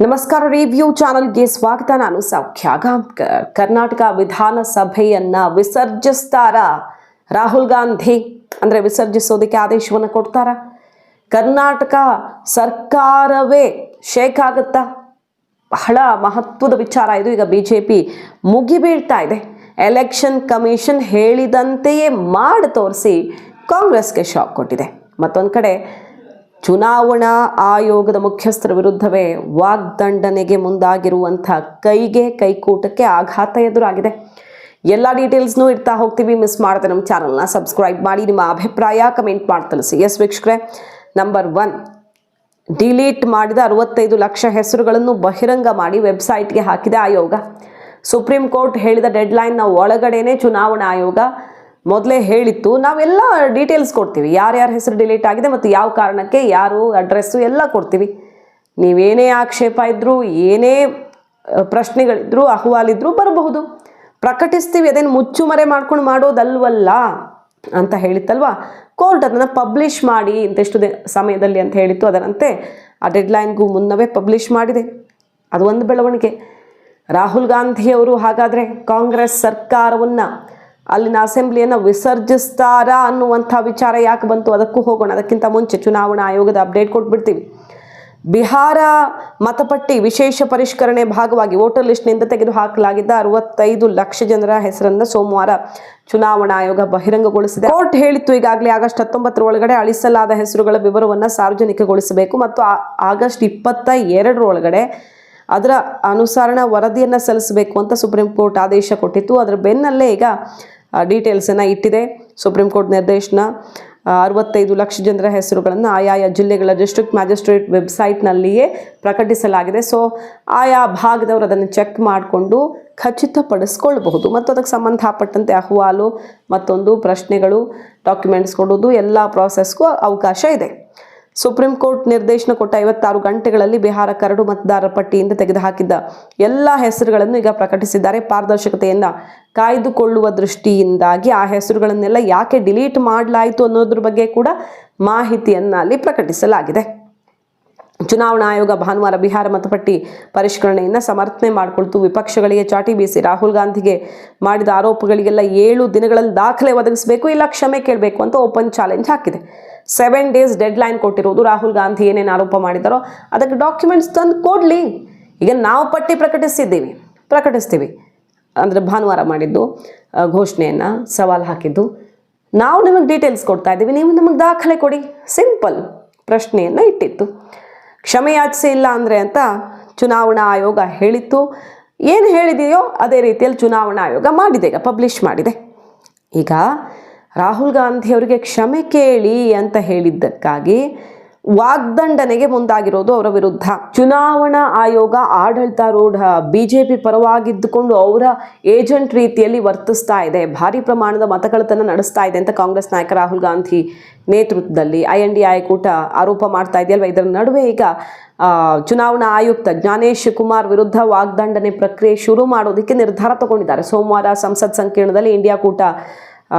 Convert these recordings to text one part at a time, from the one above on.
ನಮಸ್ಕಾರ. ರಿವ್ಯೂ ಚಾನಲ್ಗೆ ಸ್ವಾಗತ. ನಾನು ಸೌಖ್ಯ ಗಾಂವ್ಕರ್. ಕರ್ನಾಟಕ ವಿಧಾನಸಭೆಯನ್ನ ವಿಸರ್ಜಿಸ್ತಾರ ರಾಹುಲ್ ಗಾಂಧಿ? ಅಂದ್ರೆ ವಿಸರ್ಜಿಸೋದಕ್ಕೆ ಆದೇಶವನ್ನು ಕೊಡ್ತಾರ? ಕರ್ನಾಟಕ ಸರ್ಕಾರವೇ ಶೇಕ್ ಆಗುತ್ತಾ? ಬಹಳ ಮಹತ್ವದ ವಿಚಾರ ಇದು. ಈಗ ಬಿಜೆಪಿ ಮುಗಿಬೀಳ್ತಾ ಇದೆ. ಎಲೆಕ್ಷನ್ ಕಮಿಷನ್ ಹೇಳಿದಂತೆಯೇ ಮಾಡಿ ತೋರಿಸಿ ಕಾಂಗ್ರೆಸ್ಗೆ ಶಾಕ್ ಕೊಟ್ಟಿದೆ. ಮತ್ತೊಂದು ಕಡೆ ಚುನಾವಣಾ ಆಯೋಗದ ಮುಖ್ಯಸ್ಥರ ವಿರುದ್ಧವೇ ವಾಗ್ದಂಡನೆಗೆ ಮುಂದಾಗಿರುವಂಥ ಕೈಕೂಟಕ್ಕೆ ಆಘಾತ ಎದುರಾಗಿದೆ. ಎಲ್ಲ ಡೀಟೇಲ್ಸ್ನೂ ಇಡ್ತಾ ಹೋಗ್ತೀವಿ. ಮಿಸ್ ಮಾಡದೆ ನಮ್ಮ ಚಾನಲ್ನ ಸಬ್ಸ್ಕ್ರೈಬ್ ಮಾಡಿ. ನಿಮ್ಮ ಅಭಿಪ್ರಾಯ ಕಮೆಂಟ್ ಮಾಡಿ ತಿಳಿಸಿ. ಎಸ್ ವೀಕ್ಷಕರೇ, ನಂಬರ್ 1, ಡಿಲೀಟ್ ಮಾಡಿದ 65 ಲಕ್ಷ ಹೆಸರುಗಳನ್ನು ಬಹಿರಂಗ ಮಾಡಿ ವೆಬ್ಸೈಟ್ಗೆ ಹಾಕಿದೆ ಆಯೋಗ. ಸುಪ್ರೀಂ ಕೋರ್ಟ್ ಹೇಳಿದ ಡೆಡ್ಲೈನ್ನ ಒಳಗಡೆನೆ ಚುನಾವಣಾ ಆಯೋಗ ಮೊದಲೇ ಹೇಳಿತ್ತು. ನಾವೆಲ್ಲ ಡೀಟೇಲ್ಸ್ ಕೊಡ್ತೀವಿ, ಯಾರ್ಯಾರ ಹೆಸರು ಡಿಲೀಟ್ ಆಗಿದೆ ಮತ್ತು ಯಾವ ಕಾರಣಕ್ಕೆ, ಯಾರು ಅಡ್ರೆಸ್ಸು ಎಲ್ಲ ಕೊಡ್ತೀವಿ. ನೀವೇನೇ ಆಕ್ಷೇಪ ಇದ್ದರೂ, ಏನೇ ಪ್ರಶ್ನೆಗಳಿದ್ರೂ, ಅಹವಾಲಿದ್ರೂ ಬರಬಹುದು, ಪ್ರಕಟಿಸ್ತೀವಿ. ಅದೇನು ಮುಚ್ಚುಮರೆ ಮಾಡ್ಕೊಂಡು ಮಾಡೋದಲ್ವಲ್ಲ ಅಂತ ಹೇಳಿತ್ತಲ್ವ ಕೋರ್ಟ್. ಅದನ್ನು ಪಬ್ಲಿಷ್ ಮಾಡಿ ಇಂತೆಷ್ಟು ಸಮಯದಲ್ಲಿ ಅಂತ ಹೇಳಿತ್ತು. ಅದರಂತೆ ಆ ಡೆಡ್ಲೈನ್ಗೂ ಮುನ್ನವೇ ಪಬ್ಲಿಷ್ ಮಾಡಿದೆ. ಅದು ಒಂದು ಬೆಳವಣಿಗೆ. ರಾಹುಲ್ ಗಾಂಧಿಯವರು ಹಾಗಾದರೆ ಕಾಂಗ್ರೆಸ್ ಸರ್ಕಾರವನ್ನು, ಅಲ್ಲಿನ ಅಸೆಂಬ್ಲಿಯನ್ನು ವಿಸರ್ಜಿಸ್ತಾರಾ ಅನ್ನುವಂಥ ವಿಚಾರ ಯಾಕೆ ಬಂತು, ಅದಕ್ಕೂ ಹೋಗೋಣ. ಅದಕ್ಕಿಂತ ಮುಂಚೆ ಚುನಾವಣಾ ಆಯೋಗದ ಅಪ್ಡೇಟ್ ಕೊಟ್ಬಿಡ್ತೀವಿ. ಬಿಹಾರ ಮತಪಟ್ಟಿ ವಿಶೇಷ ಪರಿಷ್ಕರಣೆ ಭಾಗವಾಗಿ ವೋಟರ್ ಲಿಸ್ಟ್ನಿಂದ ತೆಗೆದುಹಾಕಲಾಗಿದ್ದ 65 ಲಕ್ಷ ಜನರ ಹೆಸರನ್ನು ಸೋಮವಾರ ಚುನಾವಣಾ ಆಯೋಗ ಬಹಿರಂಗಗೊಳಿಸಿದೆ. ಕೋರ್ಟ್ ಹೇಳಿತ್ತು, ಈಗಾಗಲೇ ಆಗಸ್ಟ್ 19 ಒಳಗಡೆ ಅಳಿಸಲಾದ ಹೆಸರುಗಳ ವಿವರವನ್ನು ಸಾರ್ವಜನಿಕಗೊಳಿಸಬೇಕು ಮತ್ತು ಆಗಸ್ಟ್ 22 ಒಳಗಡೆ ಅದರ ಅನುಸರಣ ವರದಿಯನ್ನು ಸಲ್ಲಿಸಬೇಕು ಅಂತ ಸುಪ್ರೀಂ ಕೋರ್ಟ್ ಆದೇಶ ಕೊಟ್ಟಿತ್ತು. ಅದರ ಬೆನ್ನಲ್ಲೇ ಈಗ ಡೀಟೇಲ್ಸನ್ನು ಇಟ್ಟಿದೆ ಸುಪ್ರೀಂ ಕೋರ್ಟ್ ನಿರ್ದೇಶನ. 65 ಲಕ್ಷ ಜನರ ಹೆಸರುಗಳನ್ನು ಆಯಾಯ ಜಿಲ್ಲೆಗಳ ಡಿಸ್ಟ್ರಿಕ್ಟ್ ಮ್ಯಾಜಿಸ್ಟ್ರೇಟ್ ವೆಬ್ಸೈಟ್ನಲ್ಲಿಯೇ ಪ್ರಕಟಿಸಲಾಗಿದೆ. ಸೊ ಆಯಾ ಭಾಗದವರು ಅದನ್ನು ಚೆಕ್ ಮಾಡಿಕೊಂಡು ಖಚಿತಪಡಿಸ್ಕೊಳ್ಬಹುದು ಮತ್ತು ಅದಕ್ಕೆ ಸಂಬಂಧಪಟ್ಟಂತೆ ಅಹವಾಲು, ಮತ್ತೊಂದು ಪ್ರಶ್ನೆಗಳು, ಡಾಕ್ಯುಮೆಂಟ್ಸ್ ಕೊಡೋದು, ಎಲ್ಲ ಪ್ರಾಸೆಸ್ಗೂ ಅವಕಾಶ ಇದೆ. ಸುಪ್ರೀಂ ಕೋರ್ಟ್ ನಿರ್ದೇಶನ ಕೊಟ್ಟ 56 ಗಂಟೆಗಳಲ್ಲಿ ಬಿಹಾರ ಕರಡು ಮತದಾರರ ಪಟ್ಟಿಯಿಂದ ತೆಗೆದುಹಾಕಿದ್ದ ಎಲ್ಲ ಹೆಸರುಗಳನ್ನು ಈಗ ಪ್ರಕಟಿಸಿದ್ದಾರೆ. ಪಾರದರ್ಶಕತೆಯನ್ನು ಕಾಯ್ದುಕೊಳ್ಳುವ ದೃಷ್ಟಿಯಿಂದಾಗಿ ಆ ಹೆಸರುಗಳನ್ನೆಲ್ಲ ಯಾಕೆ ಡಿಲೀಟ್ ಮಾಡಲಾಯಿತು ಅನ್ನೋದ್ರ ಬಗ್ಗೆ ಕೂಡ ಮಾಹಿತಿಯನ್ನು ಅಲ್ಲಿ ಪ್ರಕಟಿಸಲಾಗಿದೆ. ಚುನಾವಣಾ ಆಯೋಗ ಭಾನುವಾರ ಬಿಹಾರ ಮತಪಟ್ಟಿ ಪರಿಷ್ಕರಣೆಯನ್ನು ಸಮರ್ಥನೆ ಮಾಡಿಕೊಳ್ತು. ವಿಪಕ್ಷಗಳಿಗೆ ಚಾಟಿ ಬೀಸಿ ರಾಹುಲ್ ಗಾಂಧಿಗೆ ಮಾಡಿದ ಆರೋಪಗಳಿಗೆಲ್ಲ 7 ದಿನಗಳಲ್ಲಿ ದಾಖಲೆ ಒದಗಿಸಬೇಕು, ಇಲ್ಲ ಕ್ಷಮೆ ಕೇಳಬೇಕು ಅಂತ ಓಪನ್ ಚಾಲೆಂಜ್ ಹಾಕಿದೆ. 7 ಡೇಸ್ ಡೆಡ್ಲೈನ್ ಕೊಟ್ಟಿರೋದು. ರಾಹುಲ್ ಗಾಂಧಿ ಏನೇನು ಆರೋಪ ಮಾಡಿದಾರೋ ಅದಕ್ಕೆ ಡಾಕ್ಯುಮೆಂಟ್ಸ್ ತಂದು ಕೊಡಲಿ. ಈಗ ನಾವು ಪಟ್ಟಿ ಪ್ರಕಟಿಸ್ತೀವಿ ಅಂದರೆ ಭಾನುವಾರ ಮಾಡಿದ್ದು ಘೋಷಣೆಯನ್ನು ಸವಾಲು ಹಾಕಿದ್ದು. ನಾವು ನಿಮಗೆ ಡೀಟೇಲ್ಸ್ ಕೊಡ್ತಾ ಇದ್ದೀವಿ, ನೀವು ನಮಗೆ ದಾಖಲೆ ಕೊಡಿ. ಸಿಂಪಲ್ ಪ್ರಶ್ನೆಯನ್ನು ಇಟ್ಟಿತ್ತು. ಕ್ಷಮೆ ಯಾಚಿಸಿ ಇಲ್ಲ ಅಂದರೆ ಅಂತ ಚುನಾವಣಾ ಆಯೋಗ ಹೇಳಿತ್ತು. ಏನು ಹೇಳಿದೆಯೋ ಅದೇ ರೀತಿಯಲ್ಲಿ ಚುನಾವಣಾ ಆಯೋಗ ಮಾಡಿದೆ, ಈಗ ಪಬ್ಲಿಷ್ ಮಾಡಿದೆ. ಈಗ ರಾಹುಲ್ ಗಾಂಧಿ ಅವರಿಗೆ ಕ್ಷಮೆ ಕೇಳಿ ಅಂತ ಹೇಳಿದ್ದಕ್ಕಾಗಿ ವಾಗ್ದಂಡನೆಗೆ ಮುಂದಾಗಿರೋದು ಅವರ ವಿರುದ್ಧ. ಚುನಾವಣಾ ಆಯೋಗ ಆಡಳಿತಾರೂಢ ಬಿಜೆಪಿ ಪರವಾಗಿದ್ದುಕೊಂಡು ಅವರ ಏಜೆಂಟ್ ರೀತಿಯಲ್ಲಿ ವರ್ತಿಸ್ತಾ ಇದೆ, ಭಾರಿ ಪ್ರಮಾಣದ ಮತಕಳತನ ನಡೆಸ್ತಾ ಇದೆ ಅಂತ ಕಾಂಗ್ರೆಸ್ ನಾಯಕ ರಾಹುಲ್ ಗಾಂಧಿ ನೇತೃತ್ವದಲ್ಲಿ INDI ಕೂಟ ಆರೋಪ ಮಾಡ್ತಾ ಇದೆಯಲ್ವ. ಇದರ ನಡುವೆ ಈಗ ಚುನಾವಣಾ ಆಯುಕ್ತ ಜ್ಞಾನೇಶ್ ಕುಮಾರ್ ವಿರುದ್ಧ ವಾಗ್ದಂಡನೆ ಪ್ರಕ್ರಿಯೆ ಶುರು ಮಾಡೋದಕ್ಕೆ ನಿರ್ಧಾರ ತಗೊಂಡಿದ್ದಾರೆ. ಸೋಮವಾರ ಸಂಸತ್ ಸಂಕೀರ್ಣದಲ್ಲಿ ಇಂಡಿಯಾ ಕೂಟ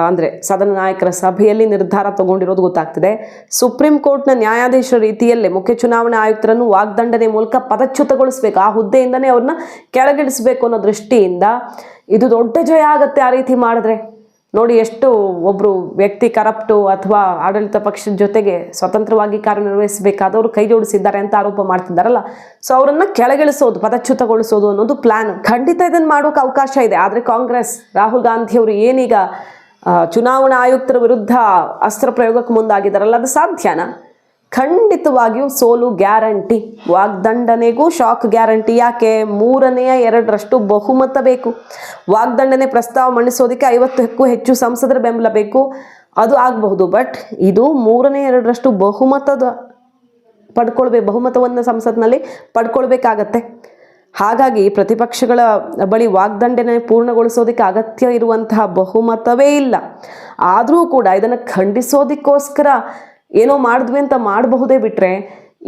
ಅಂದರೆ ಸದನ ನಾಯಕರ ಸಭೆಯಲ್ಲಿ ನಿರ್ಧಾರ ತಗೊಂಡಿರೋದು ಗೊತ್ತಾಗ್ತಿದೆ. ಸುಪ್ರೀಂ ಕೋರ್ಟ್ನ ನ್ಯಾಯಾಧೀಶರ ರೀತಿಯಲ್ಲೇ ಮುಖ್ಯ ಚುನಾವಣಾ ಆಯುಕ್ತರನ್ನು ವಾಗ್ದಂಡನೆ ಮೂಲಕ ಪದಚ್ಯುತಗೊಳಿಸಬೇಕು, ಆ ಹುದ್ದೆಯಿಂದನೇ ಅವ್ರನ್ನ ಕೆಳಗಿಳಿಸಬೇಕು ಅನ್ನೋ ದೃಷ್ಟಿಯಿಂದ ಇದು ದೊಡ್ಡ ಜಯ ಆಗುತ್ತೆ ಆ ರೀತಿ ಮಾಡಿದ್ರೆ. ನೋಡಿ, ಎಷ್ಟು ಒಬ್ಬರು ವ್ಯಕ್ತಿ ಕರಪ್ಟು ಅಥವಾ ಆಡಳಿತ ಪಕ್ಷದ ಜೊತೆಗೆ ಸ್ವತಂತ್ರವಾಗಿ ಕಾರ್ಯನಿರ್ವಹಿಸಬೇಕಾದವರು ಕೈ ಜೋಡಿಸಿದ್ದಾರೆ ಅಂತ ಆರೋಪ ಮಾಡ್ತಿದ್ದಾರಲ್ಲ. ಸೊ ಅವರನ್ನು ಕೆಳಗಿಳಿಸೋದು, ಪದಚ್ಯುತಗೊಳಿಸೋದು ಅನ್ನೋದು ಪ್ಲಾನ್. ಖಂಡಿತ ಇದನ್ನು ಮಾಡೋಕೆ ಅವಕಾಶ ಇದೆ. ಆದರೆ ಕಾಂಗ್ರೆಸ್, ರಾಹುಲ್ ಗಾಂಧಿ ಅವರು ಏನೀಗ ಚುನಾವಣಾ ಆಯುಕ್ತರ ವಿರುದ್ಧ ಅಸ್ತ್ರ ಪ್ರಯೋಗಕ್ಕೆ ಮುಂದಾಗಿದ್ದಾರಲ್ಲ, ಅದು ಸಾಧ್ಯನಾ? ಖಂಡಿತವಾಗಿಯೂ ಸೋಲು ಗ್ಯಾರಂಟಿ. ವಾಗ್ದಂಡನೆಗೂ shock guarantee. ಯಾಕೆ? 2/3 ಬಹುಮತ ಬೇಕು. ವಾಗ್ದಂಡನೆ ಪ್ರಸ್ತಾವ ಮಂಡಿಸೋದಕ್ಕೆ 50ಕ್ಕೂ ಹೆಚ್ಚು ಸಂಸದರ ಬೆಂಬಲ ಬೇಕು. ಅದು ಆಗಬಹುದು. ಬಟ್ ಇದು 2/3 ಬಹುಮತವನ್ನು ಸಂಸತ್ನಲ್ಲಿ ಪಡ್ಕೊಳ್ಬೇಕಾಗತ್ತೆ. ಹಾಗಾಗಿ ಪ್ರತಿಪಕ್ಷಗಳ ಬಳಿ ವಾಗ್ದಂಡನೆ ಪೂರ್ಣಗೊಳಿಸೋದಕ್ಕೆ ಅಗತ್ಯ ಇರುವಂತಹ ಬಹುಮತವೇ ಇಲ್ಲ. ಆದರೂ ಕೂಡ ಇದನ್ನು ಖಂಡಿಸೋದಕ್ಕೋಸ್ಕರ ಏನೋ ಮಾಡಿದ್ವಿ ಅಂತ ಮಾಡಬಹುದೇ ಬಿಟ್ಟರೆ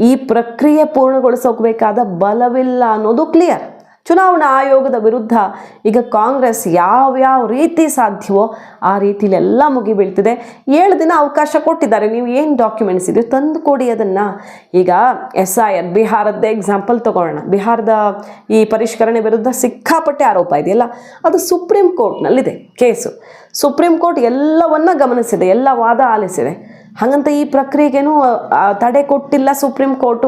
ಈ ಪ್ರಕ್ರಿಯೆ ಪೂರ್ಣಗೊಳಿಸೋಕ್ಬೇಕಾದ ಬಲವಿಲ್ಲ ಅನ್ನೋದು ಕ್ಲಿಯರ್. ಚುನಾವಣಾ ಆಯೋಗದ ವಿರುದ್ಧ ಈಗ ಕಾಂಗ್ರೆಸ್ ಯಾವ್ಯಾವ ರೀತಿ ಸಾಧ್ಯವೋ ಆ ರೀತಿಲೆಲ್ಲ ಮುಗಿಬೀಳ್ತಿದೆ. 7 ದಿನ ಅವಕಾಶ ಕೊಟ್ಟಿದ್ದಾರೆ, ನೀವು ಏನು ಡಾಕ್ಯುಮೆಂಟ್ಸ್ ಇದೆಯೋ ತಂದು ಕೊಡಿ ಅದನ್ನು. ಈಗ SIR ಬಿಹಾರದ್ದೇ ಎಕ್ಸಾಂಪಲ್ ತಗೊಳ್ಳೋಣ. ಬಿಹಾರದ ಈ ಪರಿಷ್ಕರಣೆ ವಿರುದ್ಧ ಸಿಕ್ಕಾಪಟ್ಟೆ ಆರೋಪ ಇದೆಯಲ್ಲ, ಅದು ಸುಪ್ರೀಂ ಕೋರ್ಟ್ನಲ್ಲಿದೆ ಕೇಸು. ಸುಪ್ರೀಂ ಕೋರ್ಟ್ ಎಲ್ಲವನ್ನ ಗಮನಿಸಿದೆ, ಎಲ್ಲ ವಾದ ಆಲಿಸಿದೆ. ಹಾಗಂತ ಈ ಪ್ರಕ್ರಿಯೆಗೇನು ತಡೆ ಕೊಟ್ಟಿಲ್ಲ ಸುಪ್ರೀಂ ಕೋರ್ಟು.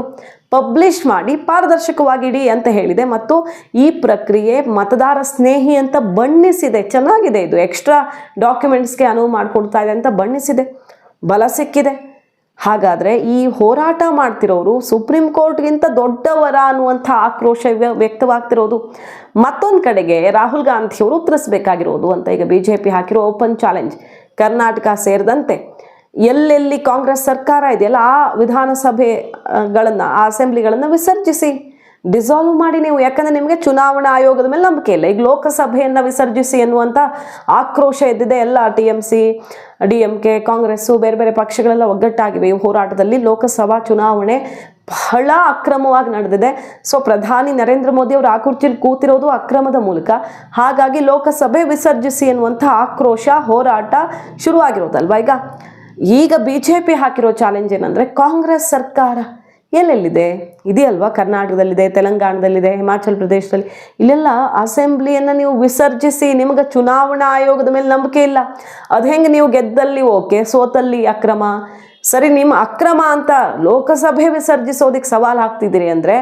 ಪಬ್ಲಿಷ್ ಮಾಡಿ ಪಾರದರ್ಶಕವಾಗಿಡಿ ಅಂತ ಹೇಳಿದೆ ಮತ್ತು ಈ ಪ್ರಕ್ರಿಯೆ ಮತದಾರ ಸ್ನೇಹಿ ಅಂತ ಬಣ್ಣಿಸಿದೆ. ಚೆನ್ನಾಗಿದೆ, ಇದು ಎಕ್ಸ್ಟ್ರಾ ಡಾಕ್ಯುಮೆಂಟ್ಸ್ಗೆ ಅನುವು ಮಾಡಿಕೊಡ್ತಾ ಇದೆ ಅಂತ ಬಣ್ಣಿಸಿದೆ, ಬಲ ಸಿಕ್ಕಿದೆ. ಹಾಗಾದರೆ ಈ ಹೋರಾಟ ಮಾಡ್ತಿರೋರು ಸುಪ್ರೀಂ ಕೋರ್ಟ್ಗಿಂತ ದೊಡ್ಡವರ ಅನ್ನುವಂಥ ಆಕ್ರೋಶ ವ್ಯಕ್ತವಾಗ್ತಿರೋದು. ಮತ್ತೊಂದು ಕಡೆಗೆ ರಾಹುಲ್ ಗಾಂಧಿಯವರು ಉತ್ತರಿಸಬೇಕಾಗಿರೋದು ಅಂತ ಈಗ BJP ಹಾಕಿರೋ ಓಪನ್ ಚಾಲೆಂಜ್, ಕರ್ನಾಟಕ ಸೇರಿದಂತೆ ಎಲ್ಲೆಲ್ಲಿ ಕಾಂಗ್ರೆಸ್ ಸರ್ಕಾರ ಇದೆಯಲ್ಲ ಆ ವಿಧಾನಸಭೆಗಳನ್ನು, ಆ ಅಸೆಂಬ್ಲಿಗಳನ್ನು ವಿಸರ್ಜಿಸಿ, ಡಿಸಾಲ್ವ್ ಮಾಡಿ ನೀವು. ಯಾಕಂದರೆ ನಿಮಗೆ ಚುನಾವಣಾ ಆಯೋಗದ ಮೇಲೆ ನಂಬಿಕೆ ಇಲ್ಲ. ಈಗ ಲೋಕಸಭೆಯನ್ನು ವಿಸರ್ಜಿಸಿ ಎನ್ನುವಂಥ ಆಕ್ರೋಶ ಎದ್ದಿದೆ. ಎಲ್ಲ TMC, DMK, ಕಾಂಗ್ರೆಸ್ಸು, ಬೇರೆ ಬೇರೆ ಪಕ್ಷಗಳೆಲ್ಲ ಒಗ್ಗಟ್ಟಾಗಿವೆ ಈ ಹೋರಾಟದಲ್ಲಿ. ಲೋಕಸಭಾ ಚುನಾವಣೆ ಬಹಳ ಅಕ್ರಮವಾಗಿ ನಡೆದಿದೆ. ಸೊ ಪ್ರಧಾನಿ ನರೇಂದ್ರ ಮೋದಿ ಅವರು ಆ ಕುರ್ಚಿಯಲ್ಲಿ ಕೂತಿರೋದು ಅಕ್ರಮದ ಮೂಲಕ. ಹಾಗಾಗಿ ಲೋಕಸಭೆ ವಿಸರ್ಜಿಸಿ ಎನ್ನುವಂಥ ಆಕ್ರೋಶ ಹೋರಾಟ ಶುರುವಾಗಿರೋದಲ್ವಾ. ಈಗ BJP ಹಾಕಿರೋ ಚಾಲೆಂಜ್ ಏನಂದರೆ ಕಾಂಗ್ರೆಸ್ ಸರ್ಕಾರ ಎಲ್ಲೆಲ್ಲಿದೆ ಇದೆಯಲ್ವಾ, ಕರ್ನಾಟಕದಲ್ಲಿದೆ, ತೆಲಂಗಾಣದಲ್ಲಿದೆ, ಹಿಮಾಚಲ ಪ್ರದೇಶದಲ್ಲಿ, ಇಲ್ಲೆಲ್ಲ ಅಸೆಂಬ್ಲಿಯನ್ನು ನೀವು ವಿಸರ್ಜಿಸಿ. ನಿಮಗೆ ಚುನಾವಣಾ ಆಯೋಗದ ಮೇಲೆ ನಂಬಿಕೆ ಇಲ್ಲ. ಅದು ಹೆಂಗೆ ನೀವು ಗೆದ್ದಲ್ಲಿ ಓಕೆ, ಸೋತಲ್ಲಿ ಅಕ್ರಮ. ಸರಿ, ನಿಮ್ಮ ಅಕ್ರಮ ಅಂತ ಲೋಕಸಭೆ ವಿಸರ್ಜಿಸೋದಕ್ಕೆ ಸವಾಲು ಹಾಕ್ತಿದ್ದೀರಿ ಅಂದರೆ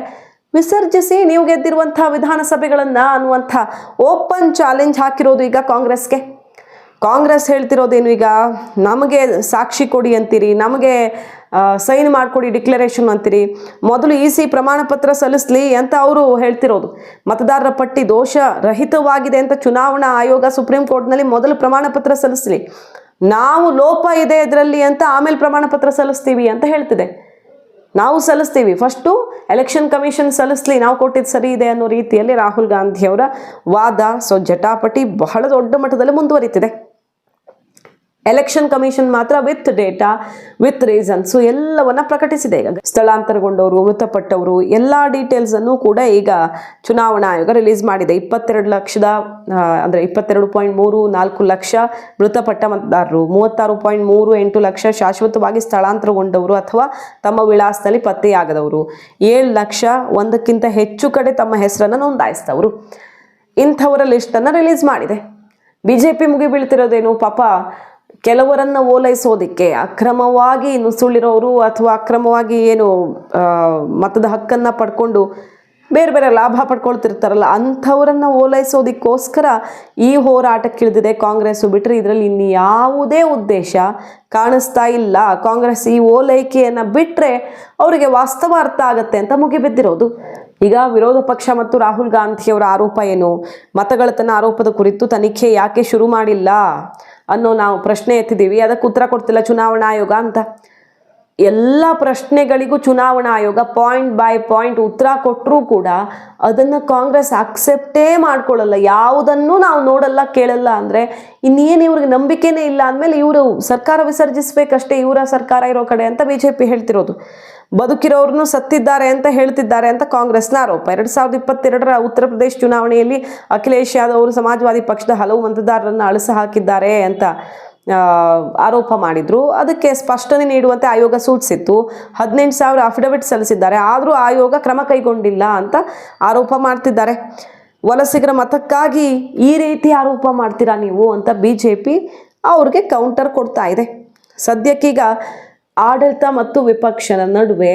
ವಿಸರ್ಜಿಸಿ ನೀವು ಗೆದ್ದಿರುವಂಥ ವಿಧಾನಸಭೆಗಳನ್ನು ಅನ್ನುವಂಥ ಓಪನ್ ಚಾಲೆಂಜ್ ಹಾಕಿರೋದು ಈಗ ಕಾಂಗ್ರೆಸ್ಗೆ. ಕಾಂಗ್ರೆಸ್ ಹೇಳ್ತಿರೋದೇನು, ಈಗ ನಮಗೆ ಸಾಕ್ಷಿ ಕೊಡಿ ಅಂತೀರಿ, ನಮಗೆ ಸೈನ್ ಮಾಡಿಕೊಡಿ ಡಿಕ್ಲರೇಷನ್ ಅಂತೀರಿ, ಮೊದಲು EC ಪ್ರಮಾಣ ಪತ್ರ ಸಲ್ಲಿಸಲಿ ಅಂತ ಅವರು ಹೇಳ್ತಿರೋದು. ಮತದಾರರ ಪಟ್ಟಿ ದೋಷ ರಹಿತವಾಗಿದೆ ಅಂತ ಚುನಾವಣಾ ಆಯೋಗ ಸುಪ್ರೀಂ ಕೋರ್ಟ್ನಲ್ಲಿ ಮೊದಲು ಪ್ರಮಾಣ ಪತ್ರ ಸಲ್ಲಿಸಲಿ, ನಾವು ಲೋಪ ಇದೆ ಇದರಲ್ಲಿ ಅಂತ ಆಮೇಲೆ ಪ್ರಮಾಣ ಪತ್ರ ಸಲ್ಲಿಸ್ತೀವಿ ಅಂತ ಹೇಳ್ತಿದೆ. ನಾವು ಸಲ್ಲಿಸ್ತೀವಿ, ಫಸ್ಟು ಎಲೆಕ್ಷನ್ ಕಮಿಷನ್ ಸಲ್ಲಿಸಲಿ, ನಾವು ಕೊಟ್ಟಿದ್ದು ಸರಿ ಇದೆ ಅನ್ನೋ ರೀತಿಯಲ್ಲಿ ರಾಹುಲ್ ಗಾಂಧಿಯವರ ವಾದ. ಸೊ ಜಟಾಪಟಿ ಬಹಳ ದೊಡ್ಡ ಮಟ್ಟದಲ್ಲಿ ಮುಂದುವರಿತಿದೆ. ಎಲೆಕ್ಷನ್ ಕಮಿಷನ್ ಮಾತ್ರ ವಿತ್ ಡೇಟಾ, ವಿತ್ ರೀಸನ್ಸು ಎಲ್ಲವನ್ನ ಪ್ರಕಟಿಸಿದೆ. ಈಗ ಸ್ಥಳಾಂತರಗೊಂಡವರು, ಮೃತಪಟ್ಟವರು ಎಲ್ಲ ಡೀಟೇಲ್ಸನ್ನು ಕೂಡ ಈಗ ಚುನಾವಣಾ ಆಯೋಗ ರಿಲೀಸ್ ಮಾಡಿದೆ. 22.34 ಲಕ್ಷ ಮೃತಪಟ್ಟ ಮತದಾರರು, 36.38 ಲಕ್ಷ ಶಾಶ್ವತವಾಗಿ ಸ್ಥಳಾಂತರಗೊಂಡವರು ಅಥವಾ ತಮ್ಮ ವಿಳಾಸದಲ್ಲಿ ಪತ್ತೆಯಾಗದವರು, 7 ಲಕ್ಷ ಒಂದಕ್ಕಿಂತ ಹೆಚ್ಚು ಕಡೆ ತಮ್ಮ ಹೆಸರನ್ನು ನೋಂದಾಯಿಸಿದವರು, ಇಂಥವರ ಲಿಸ್ಟನ್ನು ರಿಲೀಸ್ ಮಾಡಿದೆ. BJP ಮುಗಿಬೀಳ್ತಿರೋದೇನು, ಪಾಪ ಕೆಲವರನ್ನು ಓಲೈಸೋದಕ್ಕೆ ಅಕ್ರಮವಾಗಿ ನುಸುಳಿರೋರು ಅಥವಾ ಅಕ್ರಮವಾಗಿ ಏನು ಮತದ ಹಕ್ಕನ್ನು ಪಡ್ಕೊಂಡು ಬೇರೆ ಬೇರೆ ಲಾಭ ಪಡ್ಕೊಳ್ತಿರ್ತಾರಲ್ಲ ಅಂಥವರನ್ನು ಓಲೈಸೋದಕ್ಕೋಸ್ಕರ ಈ ಹೋರಾಟಕ್ಕಿಳಿದಿದೆ ಕಾಂಗ್ರೆಸ್ಸು. ಬಿಟ್ಟರೆ ಇದರಲ್ಲಿ ಇನ್ಯಾವುದೇ ಉದ್ದೇಶ ಕಾಣಿಸ್ತಾ ಇಲ್ಲ. ಕಾಂಗ್ರೆಸ್ ಈ ಓಲೈಕೆಯನ್ನು ಬಿಟ್ಟರೆ ಅವರಿಗೆ ವಾಸ್ತವ ಅರ್ಥ ಆಗತ್ತೆ ಅಂತ ಮುಗಿಬಿದ್ದಿರೋದು. ಈಗ ವಿರೋಧ ಪಕ್ಷ ಮತ್ತು ರಾಹುಲ್ ಗಾಂಧಿಯವರ ಆರೋಪ ಏನು, ಮತಗಳತನ ಆರೋಪದ ಕುರಿತು ತನಿಖೆ ಯಾಕೆ ಶುರು ಮಾಡಿಲ್ಲ ಅನ್ನೋ ನಾವು ಪ್ರಶ್ನೆ ಎತ್ತಿದ್ದೀವಿ. ಅದಕ್ಕೆ ಉತ್ತರ ಕೊಡ್ತಿಲ್ಲ ಚುನಾವಣಾ ಆಯೋಗ ಅಂತ. ಎಲ್ಲ ಪ್ರಶ್ನೆಗಳಿಗೂ ಚುನಾವಣಾ ಆಯೋಗ ಪಾಯಿಂಟ್ ಬೈ ಪಾಯಿಂಟ್ ಉತ್ತರ ಕೊಟ್ಟರೂ ಕೂಡ ಅದನ್ನು ಕಾಂಗ್ರೆಸ್ ಅಕ್ಸೆಪ್ಟೇ ಮಾಡ್ಕೊಳ್ಳಲ್ಲ. ಯಾವುದನ್ನು ನಾವು ನೋಡಲ್ಲ, ಕೇಳಲ್ಲ ಅಂದರೆ ಇನ್ನೇನು ಇವ್ರಿಗೆ ನಂಬಿಕೆನೇ ಇಲ್ಲ ಅಂದಮೇಲೆ ಇವರು ಸರ್ಕಾರ ವಿಸರ್ಜಿಸಬೇಕಷ್ಟೇ, ಇವರ ಸರ್ಕಾರ ಇರೋ ಕಡೆ ಅಂತ BJP ಹೇಳ್ತಿರೋದು. ಬದುಕಿರೋರ್ನು ಸತ್ತಿದ್ದಾರೆ ಅಂತ ಹೇಳ್ತಿದ್ದಾರೆ ಅಂತ ಕಾಂಗ್ರೆಸ್ನ ಆರೋಪ. 2022ರ ಉತ್ತರ ಪ್ರದೇಶ ಚುನಾವಣೆಯಲ್ಲಿ ಅಖಿಲೇಶ್ ಯಾದವ್ ಅವರು ಸಮಾಜವಾದಿ ಪಕ್ಷದ ಹಲವು ಮತದಾರರನ್ನು ಅಳಿಸ ಹಾಕಿದ್ದಾರೆ ಅಂತ ಆರೋಪ ಮಾಡಿದ್ರು. ಅದಕ್ಕೆ ಸ್ಪಷ್ಟನೆ ನೀಡುವಂತೆ ಆಯೋಗ ಸೂಚಿಸಿತ್ತು. 18,000 ಅಫಿಡವಿಟ್ ಸಲ್ಲಿಸಿದ್ದಾರೆ, ಆದರೂ ಆಯೋಗ ಕ್ರಮ ಕೈಗೊಂಡಿಲ್ಲ ಅಂತ ಆರೋಪ ಮಾಡ್ತಿದ್ದಾರೆ. ವಲಸಿಗರ ಮತಕ್ಕಾಗಿ ಈ ರೀತಿ ಆರೋಪ ಮಾಡ್ತೀರಾ ನೀವು ಅಂತ BJP ಅವ್ರಿಗೆ ಕೌಂಟರ್ ಕೊಡ್ತಾ ಇದೆ. ಸದ್ಯಕ್ಕೀಗ ಆಡಳಿತ ಮತ್ತು ವಿಪಕ್ಷದ ನಡುವೆ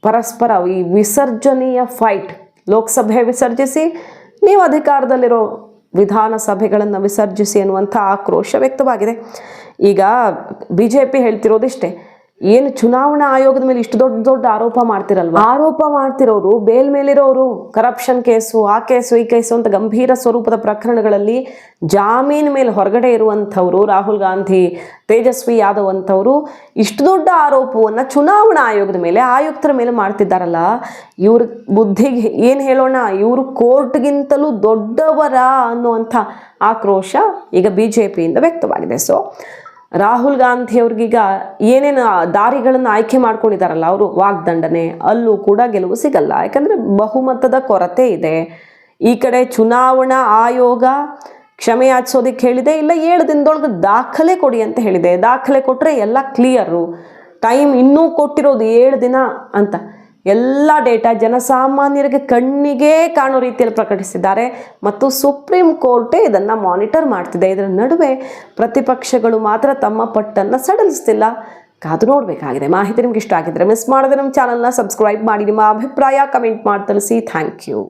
ಪರಸ್ಪರ ಈ ವಿಸರ್ಜನೆಯ ಫೈಟ್. ಲೋಕಸಭೆ ವಿಸರ್ಜಿಸಿ, ನೀವು ಅಧಿಕಾರದಲ್ಲಿರೋ ವಿಧಾನಸಭೆಗಳನ್ನು ವಿಸರ್ಜಿಸಿ ಅನ್ನುವಂಥ ಆಕ್ರೋಶ ವ್ಯಕ್ತವಾಗಿದೆ. ಈಗ BJP ಹೇಳ್ತಿರೋದಿಷ್ಟೇ, ಏನು ಚುನಾವಣಾ ಆಯೋಗದ ಮೇಲೆ ಇಷ್ಟು ದೊಡ್ಡ ದೊಡ್ಡ ಆರೋಪ ಮಾಡ್ತಿರಲ್ವ, ಆರೋಪ ಮಾಡ್ತಿರೋರು ಬೇಲ್ ಮೇಲಿರೋರು ಕರಪ್ಷನ್ ಕೇಸು, ಆ ಕೇಸು, ಈ ಕೇಸು ಅಂತ ಗಂಭೀರ ಸ್ವರೂಪದ ಪ್ರಕರಣಗಳಲ್ಲಿ ಜಾಮೀನು ಮೇಲೆ ಹೊರಗಡೆ ಇರುವಂಥವ್ರು, ರಾಹುಲ್ ಗಾಂಧಿ, ತೇಜಸ್ವಿ ಯಾದವ್ ಅಂಥವರು ಇಷ್ಟು ದೊಡ್ಡ ಆರೋಪವನ್ನು ಚುನಾವಣಾ ಆಯೋಗದ ಮೇಲೆ, ಆಯುಕ್ತರ ಮೇಲೆ ಮಾಡ್ತಿದ್ದಾರಲ್ಲ, ಇವ್ರ ಬುದ್ಧಿಗೆ ಏನು ಹೇಳೋಣ, ಇವರು ಕೋರ್ಟ್ಗಿಂತಲೂ ದೊಡ್ಡವರ ಅನ್ನುವಂಥ ಆಕ್ರೋಶ ಈಗ BJPಯಿಂದ ವ್ಯಕ್ತವಾಗಿದೆ. ಸೊ ರಾಹುಲ್ ಗಾಂಧಿ ಅವ್ರಿಗೀಗ ಏನೇನು ದಾರಿಗಳನ್ನು ಆಯ್ಕೆ ಮಾಡ್ಕೊಂಡಿದ್ದಾರಲ್ಲ ಅವರು, ವಾಗ್ದಂಡನೆ, ಅಲ್ಲೂ ಕೂಡ ಗೆಲುವು ಸಿಗಲ್ಲ. ಯಾಕಂದರೆ ಬಹುಮತದ ಕೊರತೆ ಇದೆ. ಈ ಕಡೆ ಚುನಾವಣಾ ಆಯೋಗ ಕ್ಷಮೆ ಯಾಚಿಸೋದಕ್ಕೆ ಹೇಳಿದೆ, ಇಲ್ಲ 7 ದಿನದೊಳಗೆ ದಾಖಲೆ ಕೊಡಿ ಅಂತ ಹೇಳಿದೆ. ದಾಖಲೆ ಕೊಟ್ಟರೆ ಎಲ್ಲ ಕ್ಲಿಯರು, ಟೈಮ್ ಇನ್ನೂ ಕೊಟ್ಟಿರೋದು 7 ದಿನ ಅಂತ ಎಲ್ಲ ಡೇಟಾ ಜನಸಾಮಾನ್ಯರಿಗೆ ಕಣ್ಣಿಗೆ ಕಾಣೋ ರೀತಿಯಲ್ಲಿ ಪ್ರಕಟಿಸಿದ್ದಾರೆ ಮತ್ತು ಸುಪ್ರೀಂ ಕೋರ್ಟೇ ಇದನ್ನು ಮಾನಿಟರ್ ಮಾಡ್ತಿದೆ. ಇದರ ನಡುವೆ ಪ್ರತಿಪಕ್ಷಗಳು ಮಾತ್ರ ತಮ್ಮ ಪಟ್ಟನ್ನು ಸಡಿಲಿಸ್ತಿಲ್ಲ. ಕಾದು ನೋಡಬೇಕಾಗಿದೆ. ಮಾಹಿತಿ ನಿಮ್ಗೆ ಇಷ್ಟ ಆಗಿದ್ರೆ ಮಿಸ್ ಮಾಡದೆ ನಮ್ಮ ಚಾನಲ್ನ ಸಬ್ಸ್ಕ್ರೈಬ್ ಮಾಡಿ. ನಿಮ್ಮ ಅಭಿಪ್ರಾಯ ಕಮೆಂಟ್ ಮಾಡಿ ತಿಳಿಸಿ. Thank you.